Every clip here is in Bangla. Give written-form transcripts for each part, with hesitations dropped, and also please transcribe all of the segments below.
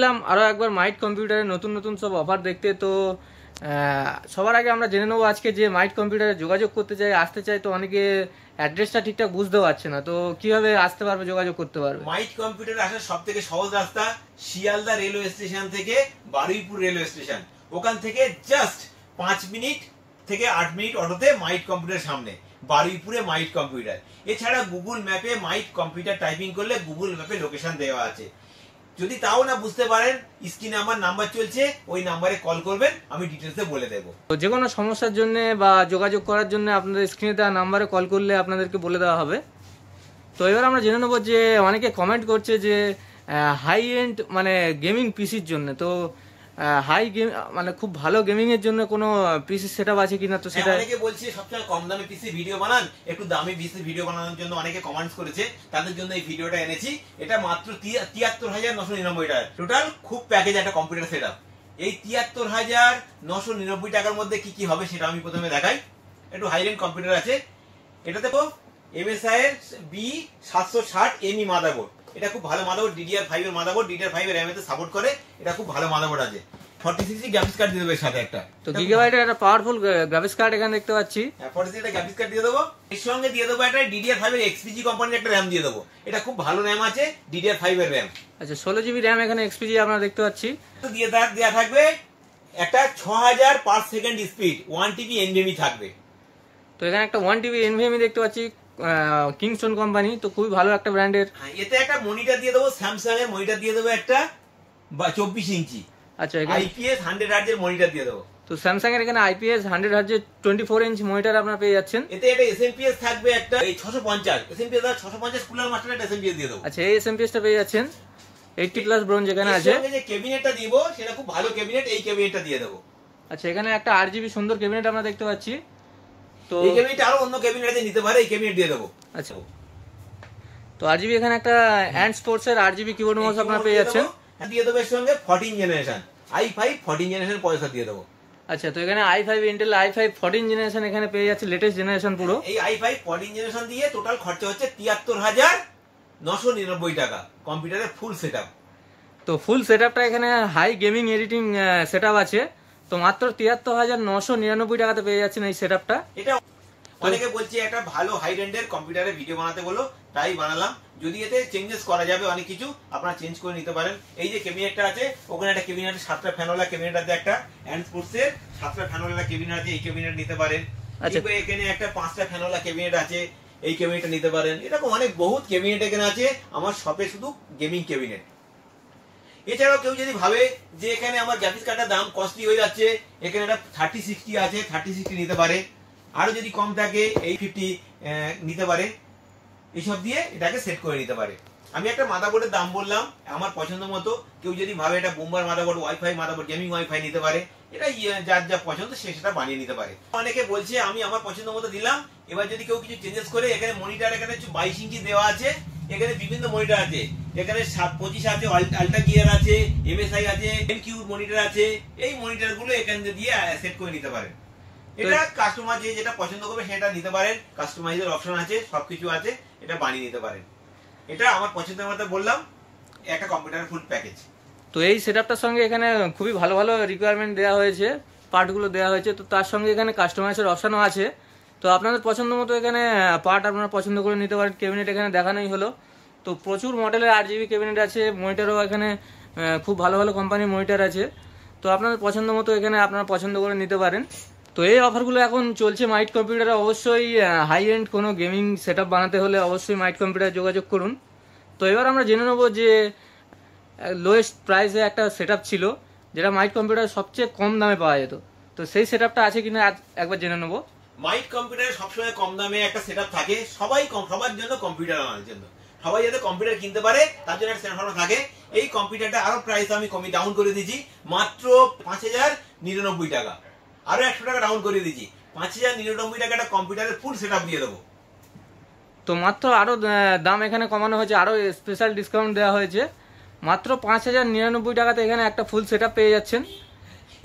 এলাম আরও একবার মাইট কম্পিউটারে নতুন নতুন সব অফার দেখতে। তো সবার আগে আমরা জেনে নেবো আজকে যে মাইট কম্পিউটারে যোগাযোগ করতে চাই, আসতে চাই, তো অনেকে অ্যাড্রেসটা ঠিকঠাক বুঝতে পারছে না, তো কিভাবে আসতে পারবে, যোগাযোগ করতে পারবে? মাইট কম্পিউটারে আসার সব থেকে সহজ রাস্তা শিয়ালদা রেলওয়ে স্টেশন থেকে বারুইপুর রেলওয়ে স্টেশন, ওখান থেকে জাস্ট 5 মিনিট থেকে 8 মিনিট অটোতে মাইট কম্পিউটার সামনে বারুইপুরে মাইট কম্পিউটার। এছাড়া গুগল ম্যাপে মাইট কম্পিউটার টাইপিং করলে গুগল ম্যাপে লোকেশন দেওয়া আছে। যদি তাও না বুঝতে পারেন, স্ক্রিনে আমার নাম্বার চলছে, ওই নাম্বারে কল করবেন, আমি ডিটেলসে বলে দেবো। তো যে কোনো সমস্যার জন্য বা যোগাযোগ করার জন্য আপনাদের স্ক্রিনে দেওয়া নাম্বারে কল করলে আপনাদেরকে বলে দেওয়া হবে। তো এবার আমরা জেনে নেবো যে অনেকে কমেন্ট করছে যে হাই এন্ড মানে গেমিং পিসির জন্য, তো হাই গেম মানে খুব ভালো গেমিং এর জন্য কোনো পিসি সেটআপ আছে কিনা? তো সেটা অনেকে বলছে সবসময় কম দামে পিসি ভিডিও বানান, একটু দামি পিসি ভিডিও বানানোর জন্য অনেকে কমেন্টস করেছে, তাদের জন্য এই ভিডিওটা এনেছি। এটা মাত্র ৭৩,৯৯৯ টাকা টোটাল, খুব প্যাকেজ একটা কম্পিউটার সেটআপ। এই ৭৩,৯৯৯ টাকার মধ্যে কি কি হবে সেটা আমি প্রথমে দেখাই। একটু হাই এন্ড কম্পিউটার আছে। এটা দেখো MSI এর B760ME মাদারবোর্ড। এটা খুব ভালো মাদারবোর্ড, DDR5 এর মাদারবোর্ড, DDR5 এর RAM এতে সাপোর্ট করে। এটা খুব ভালো মাদারবোর্ড আছে। 46 গ্রাফিক্স কার্ড দিয়ে দেবে সাথে একটা, তো গিগাবাইটের একটা পাওয়ারফুল গ্রাফিক্স কার্ড এখানে দেখতে পাচ্ছি। 46 একটা গ্রাফিক্স কার্ড দিয়ে দেবো। এর সঙ্গে দিয়ে দেবো একটা DDR5 এর XPG কোম্পানির একটা RAM দিয়ে দেবো। এটা খুব ভালো RAM আছে, DDR5 এর RAM। আচ্ছা, 16GB RAM এখানে XPG আমরা দেখতে পাচ্ছি। তো দেয়া থাকবে একটা 6000 per second speed 1TB NVMe থাকবে। তো এখানে একটা 1TB NVMe দেখতে পাচ্ছি, কিংস্টোন কোম্পানি, তো খুবই ভালো একটা ব্র্যান্ডের। এতে একটা মনিটর দিয়ে দেবো, স্যামসাং এর মনিটর দিয়ে দেবো একটা 24 ইঞ্চি। আচ্ছা, IPS 100 হার্জ এর মনিটর দিয়ে দেবো। তো স্যামসাং এর এখানে IPS 100 হার্জ 24 ইঞ্চ মনিটর আপনারা পেয়ে যাচ্ছেন। এতে একটা SMPS থাকবে একটা 650 SMPS 650 কুলার মাস্টার একটা SMPS দিয়ে দেবো। আচ্ছা, এই SMPS টা পেয়ে যাচ্ছেন। 80+ ব্রোঞ্জ এখানে আছে। যে ক্যাবিনেটটা দিব সেটা খুব ভালো ক্যাবিনেট, এই ক্যাবিনেটটা দিয়ে দেবো। আচ্ছা, এখানে একটা 8GB সুন্দর ক্যাবিনেট আমরা দেখতে পাচ্ছি। তো এই ক্যাবিনেট আরো অন্য ক্যাবিনেটে নিতে পারে, এই ক্যাবিনেট দিয়ে দেবো। আচ্ছা, তো 8GB এখানে একটা অ্যান্ড স্পোর্টস এর 8GB কিবোর্ড মাউস আপনারা পেয়ে যাচ্ছেন। দিয়ে দেবো এর সঙ্গে 14 জেনারেশন i5 14 জেনারেশন প্রসেসর দিয়ে দেবো। আচ্ছা, তো এখানে i5 ইন্টেল i5 14 জেনারেশন এখানে পেয়ে যাচ্ছে, লেটেস্ট জেনারেশন পুরো। এই i5 14 জেনারেশন দিয়ে টোটাল খরচা হচ্ছে ৭৩,৯৯৯ টাকা কম্পিউটারের ফুল সেটআপ। তো ফুল সেটআপটা এখানে হাই গেমিং এডিটিং সেটআপ আছে, তো মাত্র ৭৩,৯৯৯ টাকাতে পেয়ে যাচ্ছেন এই সেটআপটা। এটা অনেকে বলছে একটা ভালো হাই রেন্ডের কম্পিউটারে ভিডিও বানাতে বলো, তাই বানালাম। যদি এতে চেঞ্জেস করা যাবে অনেক কিছু, আপনারা চেঞ্জ করে নিতে পারেন। এই যে ক্যাবিনেটটা আছে, ওখানে একটা ক্যাবিনেট 7টা ফ্যানওয়ালা ক্যাবিনেট আছে, একটা অ্যান্ড স্পোর্টসের 7টা ফ্যানওয়ালা ক্যাবিনেট আছে, এই ক্যাবিনেট নিতে পারেন। আচ্ছা, এখানে একটা 5টা ফ্যানওয়ালা ক্যাবিনেট আছে, এই ক্যাবিনেটটা নিতে পারেন। এরকম অনেক বহুত ক্যাবিনেট এখানে আছে আমার শপে, শুধু গেমিং ক্যাবিনেট। এছাড়াও কেউ যদি ভাবে যে এখানে আমার গ্রাফিক্স কার্ডের দাম কস্টলি হয়ে যাচ্ছে, এখানে একটা 3060 আছে, 3060 নিতে পারে। আরো যদি কম থাকে 850 নিতে পারে। এইসব দিয়ে এটাকে সেট করে নিতে পারে। আমি একটা মাদারবোর্ডের দাম বললাম আমার পছন্দ মতো। কেউ যদি ভাবে এটা bomber motherboard, wifi motherboard, gaming wifi নিতে পারে। এটা যার যা পছন্দ সে সেটা বানিয়ে নিতে পারে। অনেকে বলছে আমি আমার পছন্দ মতো দিলাম, এবার যদি কেউ কিছু চেঞ্জেস করে, এখানে মনিটর এখানে 22 ইঞ্চি দেওয়া আছে, এখানে বিভিন্ন মনিটর আছে, এখানে 25 আছে, আলট্রা গিয়ার আছে, MSI আছে, MQ মনিটর আছে। এই মনিটর গুলো এখানে দিয়ে সেট করে নিতে পারেন। এটা কাস্টমার যেটা পছন্দ করবে সেটা নিতে পারেন, কাস্টমাইজের অপশন আছে, সবকিছু আছে, এটা বানিয়ে নিতে পারেন। এটা আমার পছন্দের মতো বললাম, একটা কম্পিউটার ফুল প্যাকেজ। তো এই সেটআপটার সঙ্গে এখানে খুবই ভালো ভালো রিকোয়ারমেন্ট দেওয়া হয়েছে, পার্টগুলো দেওয়া হয়েছে, তো তার সঙ্গে এখানে কাস্টমাইজের অপশনও আছে। তো আপনাদের পছন্দ মতো এখানে পার্ট আপনারা পছন্দ করে নিতে পারেন। ক্যাবিনেট এখানে দেখানোই হলো। তো প্রচুর মডেলের 8GB ক্যাবিনেট আছে, মনিটরও এখানে খুব ভালো ভালো কোম্পানির মনিটর আছে। তো আপনাদের পছন্দ মতো এখানে আপনারা পছন্দ করে নিতে পারেন। তো এই অফারগুলো এখন চলছে মাইট কম্পিউটারে। অবশ্যই হাই এন্ড কোনো গেমিং সেটআপ বানাতে হলে অবশ্যই মাইট কম্পিউটারে যোগাযোগ করুন। তো এবার আমরা জেনে নেবো যে লোয়েস্ট প্রাইসে একটা সেটআপ ছিল, যেটা মাইট কম্পিউটারে সবচেয়ে কম দামে পাওয়া যেত। তো সেই সেটআপটা আছে কিনা একবার জেনে নেবো। মাইট কম্পিউটারে সবসময় কম দামে একটা সেটআপ থাকে, সবার জন্য কম্পিউটার আনার জন্য, সবাই যাতে কম্পিউটার কিনতে পারে তার জন্য একটা সেটআপ থাকে। এই কম্পিউটারটা আরো প্রাইস আমি কমে ডাউন করে দিয়েছি, মাত্র 5,099 টাকা। আরো 100 টাকা ডাউন করে দিয়েছি, 5,099 টাকা একটা কম্পিউটারের ফুল সেটআপ দিয়ে দেবো। তো মাত্র আরো দাম এখানে কমানো হয়েছে, আরো স্পেশাল ডিসকাউন্ট দেওয়া হয়েছে। মাত্র 5,099 টাকাতে এখানে একটা ফুল সেটআপ পেয়ে যাচ্ছেন।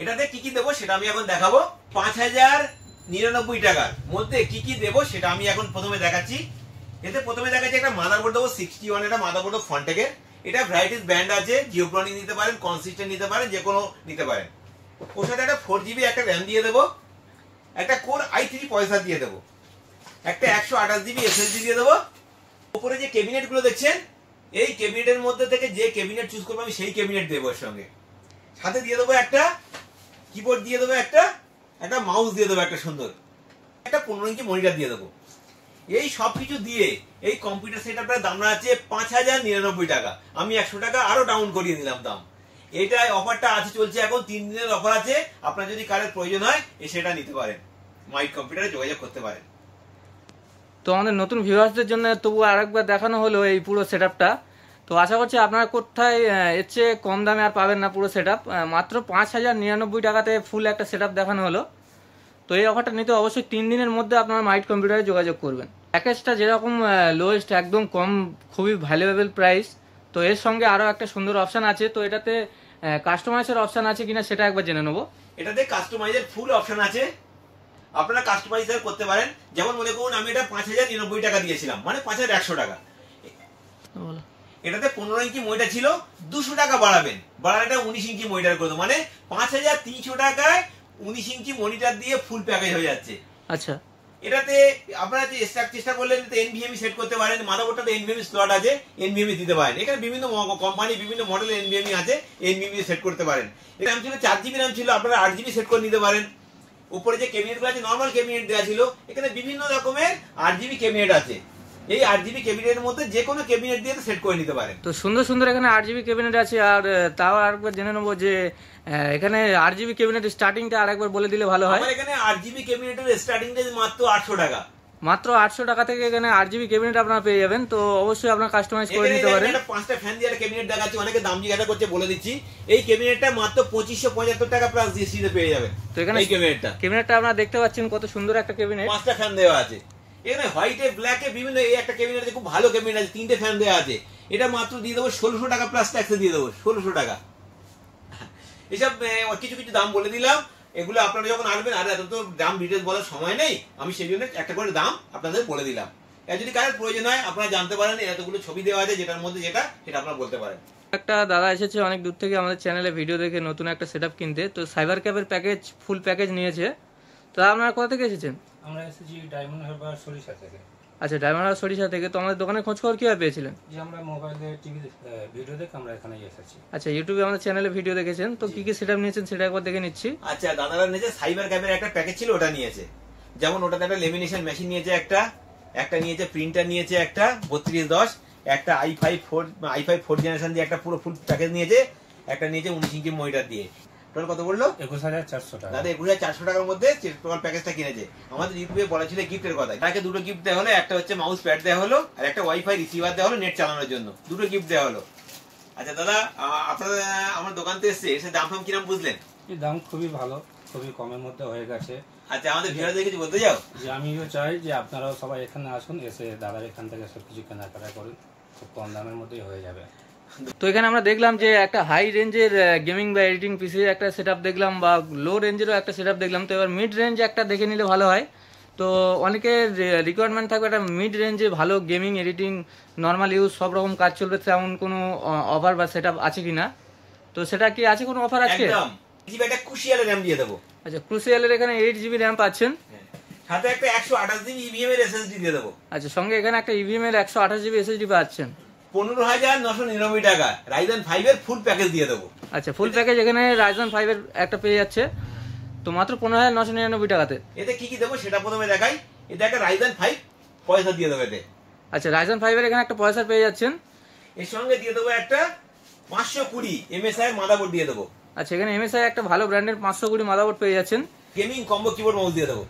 এটাতে কি কি দেবো সেটা আমি এখন দেখাবো। 5,099 টাকার মধ্যে কি কি দেবো সেটা আমি এখন প্রথমে দেখাচ্ছি। এতে প্রথমে দেখাচ্ছি একটা মাদারবোর্ড দেবো, 61 একটা মাদারবোর্ড ফ্রন্টেকের। এটা ভ্যারাইটিস ব্র্যান্ড আছে, জিওপ্রনিক নিতে পারেন, কনসিস্টেন্ট নিতে পারেন, যে কোনো নিতে পারেন। ওর সাথে একটা 4GB একটা র্যাম দিয়ে দেবো, একটা কোর i3 পয়সা দিয়ে দেবো, একটা 128GB SSD দিয়ে দেবো। উপরে যে ক্যাবিনেট গুলো দেখছেন, এই ক্যাবিনেটের মধ্যে থেকে যে ক্যাবিনেট চুজ করবো আমি সেই ক্যাবিনেট দেবো। এর সঙ্গে সাথে দিয়ে দেবো একটা কিবোর্ড দিয়ে দেবো, একটা মাউস দিয়ে দেবো, একটা সুন্দর একটা 15 ইঞ্চি মনিটর দিয়ে দেবো। এই সব কিছু দিয়ে এই কম্পিউটার সেটআপটার দাম আছে 5099 টাকা। আমি 100 টাকা আরো ডাউন করিয়ে দিলাম দাম। এটা অফারটা আছে, চলছে এখন 3 দিনের অফার আছে। আপনার যদি কারের প্রয়োজন হয় সেটা নিতে পারেন, মাইক কম্পিউটারে যোগাযোগ করতে পারেন। তো আমাদের নতুন ভিউয়ার্সদের জন্য তবু আরেকবার দেখানো হলো এই পুরো সেটআপটা। তো আশা করছি আপনারা কোথায় এর চেয়ে কম দামে আর পাবেন না। পুরো সেটআপ মাত্র 5099 টাকাতে ফুল একটা সেটআপ দেখানো হলো। তো এই অফারটা নিতে অবশ্যই 3 দিনের মধ্যে আপনারা মাইট কম্পিউটারে যোগাযোগ করবেন। প্যাকেজটা যেরকম লোয়েস্ট একদম কম, খুবই ভ্যালুয়েবল প্রাইস। তো এর সঙ্গে আরও একটা সুন্দর অপশান আছে। তো এটাতে কাস্টমাইজের অপশান আছে কিনা সেটা একবার জেনে নেবো। এটাতে কাস্টমাইজের ফুল অপশন আছে, আপনারা কাস্টমাইজ করতে পারেন। যেমন মনে করুন আমি এটা 5099 টাকা দিয়েছিলাম, মানে 5100 টাকা। এটাতে 15 ইঞ্চি মনিটর ছিল, 200 টাকা বাড়াবেন, বাড়াটা 19 ইঞ্চি মনিটর করে দেবো, মানে 5300 টাকায় 19 ইঞ্চি মনিটর দিয়ে ফুল প্যাকেজ হয়ে যাচ্ছে। আচ্ছা, এটাতে আপনারা যে চেষ্টা করলেন এনভিএমই সেট করতে পারেন, মাদারবোর্ডটাতে এনভিএমই স্লট আছে, এনভিএমই দিতে পারেন। এখানে বিভিন্ন কোম্পানি বিভিন্ন মডেলের এনভিএমই আছে, এনভিএমই সেট করতে পারেন। এটা র্যাম ছিল 4GB র্যাম ছিল, আপনারা 8GB সেট করে নিতে পারেন। উপরে যে ক্যাবিনেটগুলো আছে নর্মাল ক্যাবিনেট দেওয়া ছিল, এখানে বিভিন্ন রকমের 8GB ক্যাবিনেট আছে। এই 8GB ক্যাবিনেটের মধ্যে যে কোনো ক্যাবিনেট দিয়ে সেট করে নিতে পারেন। তো সুন্দর সুন্দর এখানে 8GB ক্যাবিনেট আছে। আর তাও আরেকবার জেনে নেবো যে এখানে 8GB ক্যাবিনেট স্টার্টিংটা আরেকবার বলে দিলে ভালো হয়। আমার এখানে 8GB ক্যাবিনেটের স্টার্টিং রেঞ্জ মাত্র 800 টাকা। মাত্র 800 টাকা থেকে এখানে 8GB ক্যাবিনেট আপনারা পেয়ে যাবেন। তো অবশ্যই আপনারা কাস্টমাইজ করে নিতে পারেন। এটা 5টা ফ্যান দিয়ে একটা ক্যাবিনেট দেখাচ্ছি, অনেকে দাম জিজ্ঞাসা করছে, বলে দিচ্ছি। এই ক্যাবিনেটটা মাত্র 2575 টাকা প্লাস জিএসটি তে পেয়ে যাবেন। তো এখানে এই ক্যাবিনেটটা আপনারা দেখতে পাচ্ছেন কত সুন্দর একটা ক্যাবিনেট। 5টা ফ্যান দেওয়া আছে এখানে, হোয়াইটে ব্ল্যাকে বিভিন্ন। এই একটা ক্যাবিনেট আছে, খুব ভালো ক্যাবিনেট আছে, 3টে ফ্যান দেওয়া আছে। এটা মাত্র দিয়ে দেবো 1600 টাকা প্লাস ট্যাক্সে দিয়ে দেবো 1600 টাকা। এসব কিছু কিছু দাম বলে দিলাম, এগুলো আপনারা যখন আসবেন, আর এত তো দাম ডিটেলস বলার সময় নেই, আমি সেই জন্য একটা করে দাম আপনাদের বলে দিলাম। এর যদি কারোর প্রয়োজন হয় আপনারা জানতে পারেন, এতগুলো ছবি দেওয়া আছে, যেটার মধ্যে যেটা সেটা আপনারা বলতে পারেন। একটা দাদা এসেছে অনেক দূর থেকে আমাদের চ্যানেলে ভিডিও দেখে নতুন একটা সেটআপ কিনতে। তো সাইবার ক্যাফের প্যাকেজ ফুল প্যাকেজ নিয়েছে। তো আপনারা কোথা থেকে এসেছেন? আমরা এসেছি ডায়মন্ড হারবার সরিষা থেকে। আচ্ছা, ডায়মন্ড হারবার সরিষা থেকে। তো আমাদের দোকানে খোঁজ খবর কিভাবে পেয়েছিলেন? যে আমরা মোবাইলে টিভি ভিডিও দেখে আমরা এখানে এসেছি। আচ্ছা, ইউটিউবে আমাদের চ্যানেলে ভিডিও দেখেছেন। তো কি কি সেটআপ নিয়েছেন সেটা একবার দেখে নিচ্ছি। আচ্ছা, দাদারা নিয়েছে সাইবার ক্যাফের একটা প্যাকেজ ছিল, ওটা নিয়েছে। যেমন ওটাতে একটা লেমিনেশন মেশিন নিয়েছে, একটা নিয়েছে প্রিন্টার নিয়েছে, একটা 3210, একটা i5 4 জেনারেশন দিয়ে একটা পুরো ফুল প্যাকেজ নিয়েছে, একটা নিয়েছে 19 ইঞ্চি মনিটর দিয়ে। টোটাল কত বললো? 21400 টাকা। দাদা 21400 টাকার মধ্যে টোটাল প্যাকেজটা কিনেছে। আমাদের ইউটিউবে বলা ছিল গিফটের কথা, তাকে দুটো গিফট দেওয়া হলো, একটা হচ্ছে মাউস প্যাড দেওয়া হলো, আর একটা ওয়াইফাই রিসিভার দেওয়া হলো নেট চালানোর জন্য, দুটো গিফট দেওয়া হলো। আচ্ছা দাদা, আপনারা আমার দোকানতে এসে দাম ফাম কিরম বুঝলেন? এই দাম খুবই ভালো, খুবই কমের মধ্যে হয়ে গেছে। আচ্ছা, আমাদের ভিউয়ারদের কিছু বলতে যাও? যে আমিও চাই যে আপনারাও সবাই এখানে আসুন, এসে দাদার এখান থেকে সবকিছু কেনাকাটা করুন, খুব কম দামের মধ্যেই হয়ে যাবে। তো এখানে আমরা দেখলাম যে একটা হাই রেঞ্জের গেমিং বা এডিটিং পিসির একটা সেটআপ দেখলাম, বা লো রেঞ্জেরও একটা সেটআপ দেখলাম। তো এবার মিড রেঞ্জ একটা দেখে নিলে ভালো হয়। তো অনেকের রিকোয়ারমেন্ট থাকবে একটা মিড রেঞ্জে ভালো গেমিং এডিটিং নর্মাল ইউজ সব রকম কাজ চলবে, তেমন কোনো অফার বা সেটআপ আছে কিনা। তো সেটা কি আছে কোনো অফার আছে? একদম জিবি একটা ক্রুশিয়াল র্যাম দিয়ে দেবো। আচ্ছা, ক্রুশিয়ালের এখানে 8GB র্যাম পাচ্ছেন, সাথে একটা 128GB ইভিএম এর এসএসডি দিয়ে দেবো। আচ্ছা, সঙ্গে এখানে একটা ইভিএম এর 128GB এসএসডি পাচ্ছেন। 15999 টাকা রাইজেন 5 এর ফুল প্যাকেজ দিয়ে দেবো। আচ্ছা, ফুল প্যাকেজ এখানে রাইজেন 5 এর একটা পেয়ে যাচ্ছে, তো মাত্র 15999 টাকাতে। এতে কি কি দেবো সেটা প্রথমে দেখাই। এতে একটা রাইজেন 5 পয়সা দিয়ে দেবো এতে। আচ্ছা, রাইজেন 5 এর এখানে একটা পয়সা পেয়ে যাচ্ছেন। এর সঙ্গে দিয়ে দেবো একটা 520 এমএসআই মাদারবোর্ড দিয়ে দেবো। আচ্ছা, এখানে এমএসআই একটা ভালো ব্র্যান্ডের 520 মাদারবোর্ড পেয়ে যাচ্ছেন। গেমিং কম্বো কিবোর্ড মাউস দিয়ে দেবো।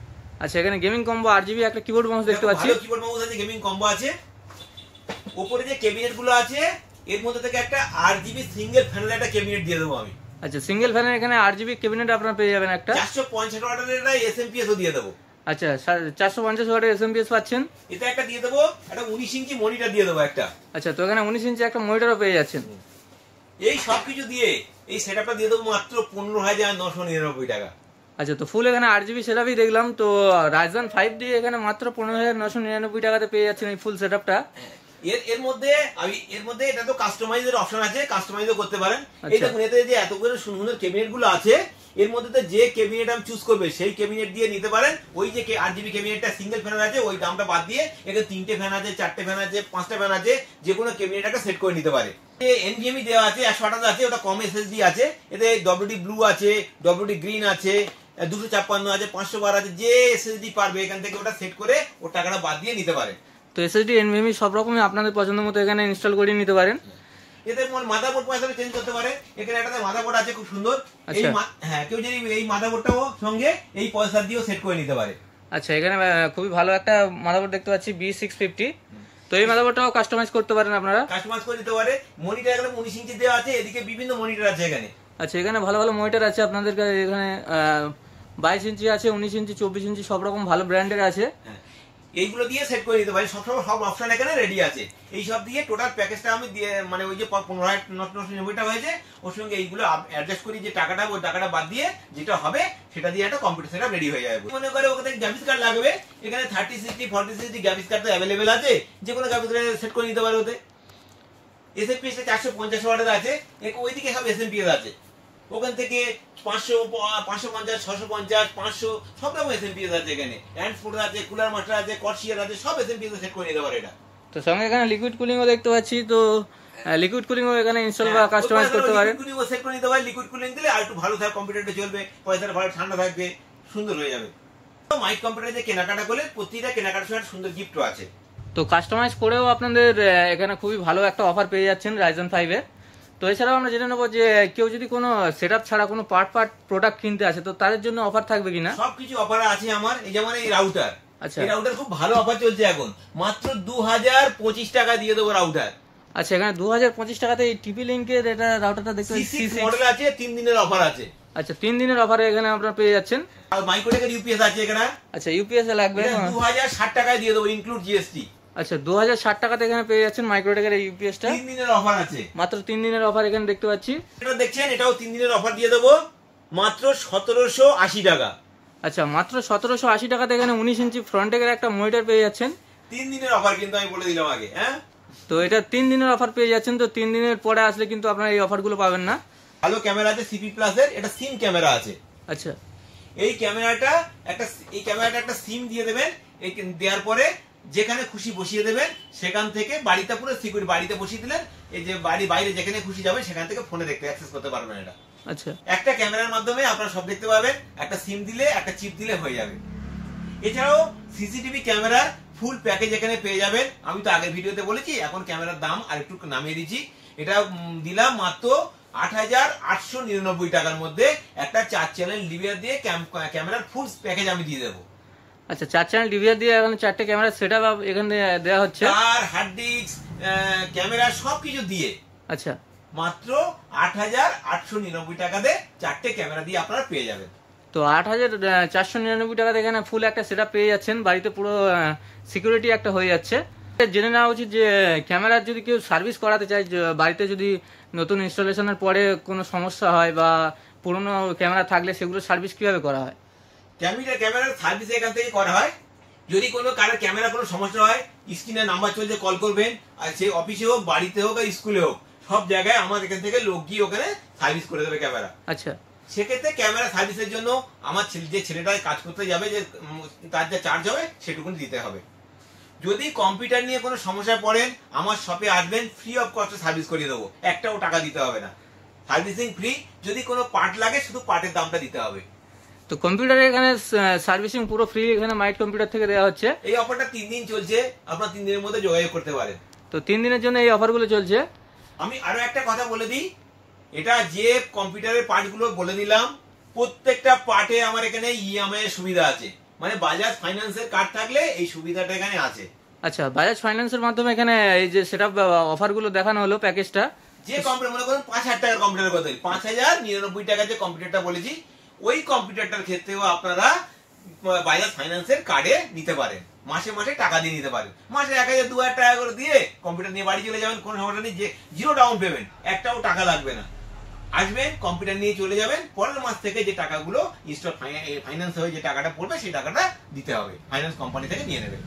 আচ্ছা, এখানে গেমিং কম্বো 8GB একটা কিবোর্ড মাউস দেখতে পাচ্ছি। ভালো কিবোর্ড মাউস আছে, গেমিং কম্বো আছে। উপরে যে ক্যাবিনেট গুলো আছে এর মধ্যে থেকে একটা 8GB সিঙ্গেল ফ্যানের একটা ক্যাবিনেট দিয়ে দেবো আমি। আচ্ছা, সিঙ্গেল ফ্যানের এখানে 8GB ক্যাবিনেট আপনারা পেয়ে যাবেন একটা। 450 ওয়াটের একটা এসএমপিএস ও দিয়ে দেবো। আচ্ছা, 450 ওয়াটের এসএমপিএস পাচ্ছেন। এটা একটা দিয়ে দেবো, একটা 19 ইঞ্চি মনিটর দিয়ে দেবো একটা। আচ্ছা, তো এখানে 19 ইঞ্চি একটা মনিটরও পেয়ে যাচ্ছেন। এই সবকিছু দিয়ে এই সেটআপটা দিয়ে দেবো মাত্র 15999 টাকা। আচ্ছা, তো ফুল এখানে 8GB সেটআপই দেখলাম। তো রাইজেন 5 দিয়ে এখানে মাত্র 15999 টাকাতে পেয়ে যাচ্ছেন এই ফুল সেটআপটা। এর মধ্যে এটা তো কাস্টমাইজের অপশন আছে, কাস্টমাইজও করতে পারেন। আচ্ছা। এই দেখুন এতে যে এতগুলো সুন্দর ক্যাবিনেট গুলো আছে, এর মধ্যে তো যে ক্যাবিনেট আমি চুজ করবে সেই ক্যাবিনেট দিয়ে নিতে পারেন। ওই যে 8GB ক্যাবিনেটটা সিঙ্গেল ফ্যান আছে ওই দামটা বাদ দিয়ে এখানে 3টে ফ্যান আছে, 4টে ফ্যান আছে, 5টা ফ্যান আছে, যে কোনো ক্যাবিনেটটাকে সেট করে নিতে পারে। এনভিএমই দেওয়া আছে, 128 আছে, ওটা কম এসএসডি আছে, এতে WD ব্লু আছে, WD গ্রিন আছে, 256 আছে, 512 আছে, যে এসএসডি পারবে এখান থেকে ওটা সেট করে ওর টাকাটা বাদ দিয়ে নিতে পারে। তো এসএসডি এনভিএমই সব রকমই আপনাদের পছন্দ মতো এখানে ইনস্টল করে নিতে পারেন। এতে মাদারবোর্ড পয়সা চেঞ্জ করতে পারে, এখানে একটা মাদারবোর্ড আছে খুব সুন্দর। এই আচ্ছা। হ্যাঁ, কেউ যদি এই মাদারবোর্ডটাও সঙ্গে এই পয়সা দিয়েও সেট করে নিতে পারে। আচ্ছা, এখানে খুবই ভালো একটা মাদারবোর্ড দেখতে পাচ্ছি B650। তো এই মাদারবোর্ডটাও কাস্টমাইজ করতে পারেন আপনারা। কাস্টমাইজ করে নিতে পারে। মনিটর এখানে 19 ইঞ্চি দেওয়া আছে, এদিকে বিভিন্ন মনিটর আছে এখানে। আচ্ছা, এখানে ভালো ভালো মনিটর আছে আপনাদের কাছে। এখানে 22 ইঞ্চি আছে, 19 ইঞ্চি, 24 ইঞ্চি, সব রকম ভালো ব্র্যান্ডের আছে। হ্যাঁ, এইগুলো দিয়ে সেট করে নিতে পারি। সব অপশন এখানে রেডি আছে। এই সব দিয়ে টোটাল প্যাকেজটা আমি দিয়ে মানে ওই যে 15,990 হয়েছে, ওর সঙ্গে এইগুলো অ্যাডজাস্ট করি, যে টাকাটা ওই টাকাটা বাদ দিয়ে যেটা হবে সেটা দিয়ে একটা কম্পিউটার সেটআপ রেডি হয়ে যাবে। মনে করে ওখানে গ্রাফিক্স কার্ড লাগবে, এখানে 3060 4060 গ্রাফিক্স কার্ড তো অ্যাভেলেবেল আছে, যে কোনো গ্রাফিক্স কার্ড সেট করে নিতে পারে। ওতে এসএমপিএস 450 ওয়াটের আছে, ওইদিকে সব এসএমপিএস আছে, ওখান থেকে 500 550 650 500 সব রকম এসএমপিএস আছে এখানে। হ্যান্ডস্পোর্টার আছে, কুলার মাস্টার আছে, কর্সিয়ার আছে, সব এসএমপিএস সেট করে নিতে পারে এটা। তো সঙ্গে এখানে লিকুইড কুলিংও দেখতে পাচ্ছি। তো লিকুইড কুলিংও এখানে ইনস্টল বা কাস্টমাইজ করতে পারেন। লিকুইড কুলিং সেট করে নিতে পারে। লিকুইড কুলিং দিলে আর একটু ভালো থাকে, কম্পিউটারটা চলবে, পয়সাটা ভালো ঠান্ডা থাকবে, সুন্দর হয়ে যাবে। তো মাইক কম্পিউটারে যে কেনাকাটা করলে প্রতিটা কেনাকাটার সময় সুন্দর গিফটও আছে। তো কাস্টমাইজ করেও আপনাদের এখানে খুবই ভালো একটা অফার পেয়ে যাচ্ছেন Ryzen 5 এর। তো এছাড়াও আমরা জেনে নেবো যে কেউ যদি কোনো সেটআপ ছাড়া কোনো পার্ট প্রোডাক্ট কিনতে আসে তো তাদের জন্য অফার থাকবে কিনা? সবকিছু অফার আছে আমার। এই যেমন এই রাউটার, আচ্ছা। এই রাউটার খুব ভালো অফার চলছে এখন, মাত্র 2025 টাকা দিয়ে দেবো রাউটার। আচ্ছা, এখানে 2025 টাকাতে এই টিপি লিংকের এটা রাউটারটা দেখতে পাচ্ছি। C6 মডেল আছে, 3 দিনের অফার আছে। আচ্ছা, 3 দিনের অফারে এখানে আপনারা পেয়ে যাচ্ছেন। আর মাইক্রোটেকের ইউপিএস আছে এখানে। আচ্ছা, ইউপিএস এ লাগবে। 2060 টাকায় দিয়ে দেবো ইনক্লুড জিএসটি। আচ্ছা, 2060 টাকাতে এখানে পেয়ে যাচ্ছেন মাইক্রোটেকের এই ইউপিএসটা। 3 দিনের অফার আছে, মাত্র 3 দিনের অফার এখানে দেখতে পাচ্ছি। এটা দেখছেন, এটাও 3 দিনের অফার দিয়ে দেবো মাত্র 1780 টাকা। আচ্ছা, মাত্র 1780 টাকাতে এখানে 19 ইঞ্চি ফ্রন্টের একটা মনিটর পেয়ে যাচ্ছেন। 3 দিনের অফার কিন্তু আমি বলে দিলাম আগে। হ্যাঁ, তো এটা 3 দিনের অফার পেয়ে যাচ্ছেন। তো 3 দিনের পরে আসলে কিন্তু আপনারা এই অফারগুলো পাবেন না। ভালো ক্যামেরা আছে সিপি প্লাস এর, এটা সিম ক্যামেরা আছে। আচ্ছা, এই ক্যামেরাটা একটা সিম দিয়ে দেবেন, এই দেওয়ার পরে যেখানে খুশি বসিয়ে দেবেন, সেখান থেকে বাড়িতে পুরো সিকিউরিটি বাড়িতে বসিয়ে দিলেন, এই যে বাইরে যেখানে খুশি যাবে সেখান থেকে ফোনে দেখতে অ্যাক্সেস করতে পারবেন। এটা আচ্ছা, একটা ক্যামেরার মাধ্যমে আপনারা সব দেখতে পাবেন, একটা সিম দিলে একটা চিপ দিলে হয়ে যাবে। এছাড়াও সিসিটিভি ক্যামেরার ফুল প্যাকেজ এখানে পেয়ে যাবেন। আমি তো আগের ভিডিওতে বলেছি, এখন ক্যামেরার দাম আর একটু নামিয়ে দিচ্ছি। এটা দিলাম মাত্র 8,899 টাকার মধ্যে। একটা 4 চ্যানেল ডিভিআর দিয়ে ক্যামেরার ফুল প্যাকেজ আমি দিয়ে দেবো। আচ্ছা, 4 চ্যানেল ডিভিআর দিয়ে এখানে 4টে ক্যামেরা সেটআপ এখানে দেওয়া হচ্ছে। আর হার্ড ডিস্ক, ক্যামেরা সবকিছু দিয়ে আচ্ছা, মাত্র 8,899 টাকাতে 4টে ক্যামেরা দিয়ে আপনারা পেয়ে যাবেন। তো 8,499 টাকাতে এখানে ফুল একটা সেটআপ পেয়ে যাচ্ছেন। বাড়িতে পুরো সিকিউরিটি একটা হয়ে যাচ্ছে। জেনে নেওয়া উচিত যে ক্যামেরার যদি কেউ সার্ভিস করাতে চায়, বাড়িতে যদি নতুন ইনস্টলেশনের পরে কোনো সমস্যা হয় বা পুরনো ক্যামেরা থাকলে সেগুলো সার্ভিস কিভাবে করা হয়? ক্যামেরার সার্ভিস এখান থেকে করা হয়। যদি কোনো কারোর ক্যামেরা কোনো সমস্যা হয়, স্ক্রিনে নাম্বার চলছে, কল করবেন। আর সে অফিসে হোক, বাড়িতে হোক, আর স্কুলে হোক, সব জায়গায় আমার এখান থেকে লোক গিয়ে ওখানে সার্ভিস করে দেবে ক্যামেরা। আচ্ছা, সেক্ষেত্রে ক্যামেরা সার্ভিসের জন্য আমার যে ছেলেটা কাজ করতে যাবে, যে তার যা চার্জ হবে সেটুকুনি দিতে হবে। যদি কম্পিউটার নিয়ে কোনো সমস্যায় পড়েন, আমার শপে আসবেন, ফ্রি অফ কস্টে সার্ভিস করিয়ে দেবো, একটাও টাকা দিতে হবে না, সার্ভিসিং ফ্রি। যদি কোনো পার্ট লাগে শুধু পার্টের দামটা দিতে হবে। তো কম্পিউটারে এখানে সার্ভিসিং পুরো ফ্রি এখানে মাইট কম্পিউটার থেকে দেওয়া হচ্ছে। এই অফারটা 3 দিন চলছে, আপনারা 3 দিনের মধ্যে যোগাযোগ করতে পারেন। তো 3 দিনের জন্য এই অফারগুলো চলছে। আমি আরো একটা কথা বলে দিই, এটা যে কম্পিউটারের পার্টগুলো বলে দিলাম, প্রত্যেকটা পার্টে আমার এখানে ইএমআই এর সুবিধা আছে। মানে বাজাজ ফাইন্যান্সের কার্ড থাকলে এই সুবিধাটা এখানে আছে। আচ্ছা, বাজাজ ফাইন্যান্সের মাধ্যমে এখানে এই যে সেটআপ অফারগুলো দেখানো হলো প্যাকেজটা। যে কম্পিউটার মনে করুন 5,000 টাকার কম্পিউটারের কথা, 5,099 টাকা যে কম্পিউটারটা বলেছি, ওই কম্পিউটারটার ক্ষেত্রেও আপনারা বাজাজ ফাইন্যান্সের কার্ডে নিতে পারেন। মাসে মাসে টাকা দিয়ে নিতে পারেন। মাসে 1,000 2,000 টাকা করে দিয়ে কম্পিউটার নিয়ে বাড়ি চলে যাবেন, কোনো সমস্যা নেই। যে 0 ডাউন পেমেন্ট, একটাও টাকা লাগবে না। আসবেন, কম্পিউটার নিয়ে চলে যাবেন, পরের মাস থেকে যে টাকাগুলো ফাইন্যান্স হয়ে যে টাকাটা পড়বে সেই টাকাটা দিতে হবে, ফাইন্যান্স কোম্পানি থেকে নিয়ে নেবে।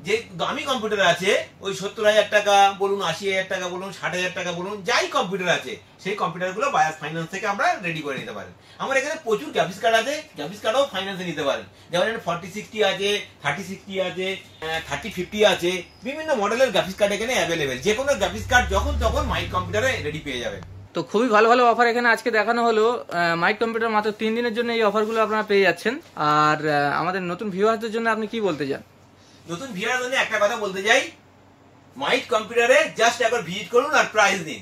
যে দামি কম্পিউটার আছে ওই 70,000 টাকা বলুন, 80,000 টাকা বলুন, 60,000 টাকা বলুন, যাই কম্পিউটার আছে সেই কম্পিউটারগুলো বাজাজ ফাইন্যান্স থেকে আমরা রেডি করে নিতে পারেন। আমার এখানে প্রচুর গ্রাফিক্স কার্ড আছে, গ্রাফিক্স কার্ডও ফাইন্যান্সে নিতে পারেন। যেমন এখানে 4060 আছে, 3060 আছে, 3050 আছে, বিভিন্ন মডেলের গ্রাফিক্স কার্ড এখানে অ্যাভেলেবেল। যে কোনো গ্রাফিক্স কার্ড যখন তখন মাইক কম্পিউটারে রেডি পেয়ে যাবেন। তো খুবই ভালো ভালো অফার এখানে আজকে দেখানো হলো। মাইক কম্পিউটার মাত্র 3 দিনের জন্য এই অফারগুলো আপনারা পেয়ে যাচ্ছেন। আর আমাদের নতুন ভিউয়ারদের জন্য আপনি কি বলতে চান? নতুন ভিউয়ারদের জন্য একটা কথা বলতে চাই, মাইক কম্পিউটারে জাস্ট একবার ভিজিট করুন আর প্রাইস দিন।